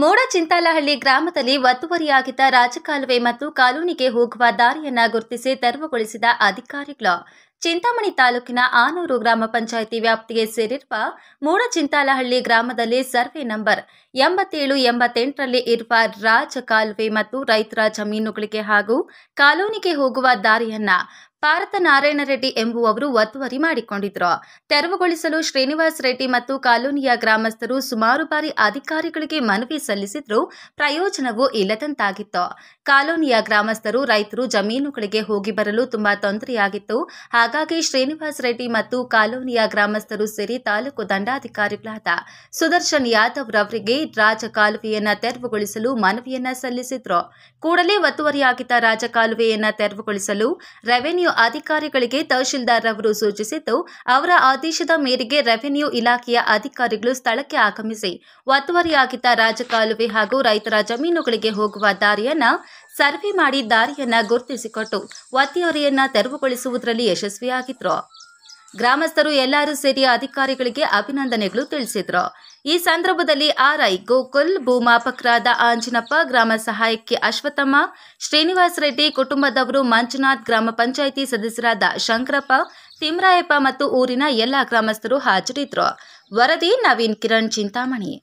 ಮೂಡಚಿಂತಾಲಹಳ್ಳಿ ಗ್ರಾಮದಲ್ಲಿ ಒತ್ತುವರಿಯಾಗಿದ್ದ ರಾಜಕಾಲುವೆ ಮತ್ತು ಕಾಲೋನಿಗೆ ಹೋಗುವ ದಾರಿಯನ್ನು ಗುರುತಿಸಿ ತೆರವುಗೊಳಿಸಿದ ಅಧಿಕಾರಿಗಳು. ಚಿಂತಾಮಣಿ ತಾಲೂಕಿನ ಆನೂರು ಗ್ರಾಮ ಪಂಚಾಯಿತಿ ವ್ಯಾಪ್ತಿಗೆ ಸೇರಿರುವ ಮೂಡಚಿಂತಾಲಹಳ್ಳಿ ಗ್ರಾಮದಲ್ಲಿ ಸರ್ವೆ ನಂಬರ್ 87-88ರಲ್ಲಿ ಇರುವ ರಾಜಕಾಲುವೆ ಮತ್ತು ರೈತರ ಜಮೀನುಗಳಿಗೆ ಹಾಗೂ ಕಾಲೋನಿಗೆ ಹೋಗುವ ದಾರಿಯನ್ನ ಪಾರ್ಥನಾರಾಯಣ ರೆಡ್ಡಿ ಎಂಬುವವರು ಒತ್ತುವರಿ ಮಾಡಿಕೊಂಡಿದ್ರು. ತೆರವುಗೊಳಿಸಲು ಶ್ರೀನಿವಾಸ್ ರೆಡ್ಡಿ ಮತ್ತು ಕಾಲೋನಿಯ ಗ್ರಾಮಸ್ಥರು ಸುಮಾರು ಬಾರಿ ಅಧಿಕಾರಿಗಳಿಗೆ ಮನವಿ ಸಲ್ಲಿಸಿದ್ರೂ ಪ್ರಯೋಜನವೂ ಇಲ್ಲದಂತಾಗಿತ್ತು. ಕಾಲೋನಿಯ ಗ್ರಾಮಸ್ಥರು ರೈತರು ಜಮೀನುಗಳಿಗೆ ಹೋಗಿ ಬರಲು ತುಂಬಾ ತೊಂದರೆಯಾಗಿತ್ತು. ಹಾಗಾಗಿ ಶ್ರೀನಿವಾಸ್ ರೆಡ್ಡಿ ಮತ್ತು ಕಾಲೋನಿಯ ಗ್ರಾಮಸ್ಥರು ಸೇರಿ ತಾಲೂಕು ದಂಡಾಧಿಕಾರಿಗಳಾದ ಸುದರ್ಶನ್ ಯಾದವ್ ರವರಿಗೆ ರಾಜಕಾಲುವೆಯನ್ನ ತೆರವುಗೊಳಿಸಲು ಮನವಿಯನ್ನ ಸಲ್ಲಿಸಿದ್ರು. ಕೂಡಲೇ ಒತ್ತುವರಿಯಾಗಿದ್ದ ರಾಜಕಾಲುವೆಯನ್ನ ತೆರವುಗೊಳಿಸಲು ರೆವೆನ್ಯೂ ಅಧಿಕಾರಿಗಳಿಗೆ ತಹಶೀಲ್ದಾರ್ ಅವರು ಸೂಚಿಸಿದ್ದು, ಅವರ ಆದೇಶದ ಮೇರೆಗೆ ರೆವೆನ್ಯೂ ಇಲಾಖೆಯ ಅಧಿಕಾರಿಗಳು ಸ್ಥಳಕ್ಕೆ ಆಗಮಿಸಿ ಒತ್ತುವರಿಯಾಗಿದ್ದ ರಾಜಕಾಲುವೆ ಹಾಗೂ ರೈತರ ಜಮೀನುಗಳಿಗೆ ಹೋಗುವ ದಾರಿಯನ್ನ ಸರ್ವೆ ಮಾಡಿ ದಾರಿಯನ್ನ ಗುರುತಿಸಿಕೊಟ್ಟು ಒತ್ತುವರಿಯನ್ನ ತೆರವುಗೊಳಿಸುವುದರಲ್ಲಿ ಯಶಸ್ವಿಯಾಗಿದ್ರು. ಗ್ರಾಮಸ್ಥರು ಎಲ್ಲರೂ ಸೇರಿ ಅಧಿಕಾರಿಗಳಿಗೆ ಅಭಿನಂದನೆಗಳು ತಿಳಿಸಿದ್ರು. ಈ ಸಂದರ್ಭದಲ್ಲಿ ಆರ್ಐ ಗೋಕುಲ್, ಭೂಮಾಪಕರಾದ ಆಂಜಿನಪ್ಪ, ಗ್ರಾಮ ಸಹಾಯಕಿ ಅಶ್ವಥಮ್ಮ, ಶ್ರೀನಿವಾಸ್ ರೆಡ್ಡಿ ಕುಟುಂಬದವರು ಮಂಜುನಾಥ್, ಗ್ರಾಮ ಪಂಚಾಯಿತಿ ಸದಸ್ಯರಾದ ಶಂಕರಪ್ಪ, ತಿಮ್ರಾಯಪ್ಪ ಮತ್ತು ಊರಿನ ಎಲ್ಲ ಗ್ರಾಮಸ್ಥರು ಹಾಜರಿದ್ದರು. ವರದಿ ನವೀನ್ ಕಿರಣ್, ಚಿಂತಾಮಣಿ.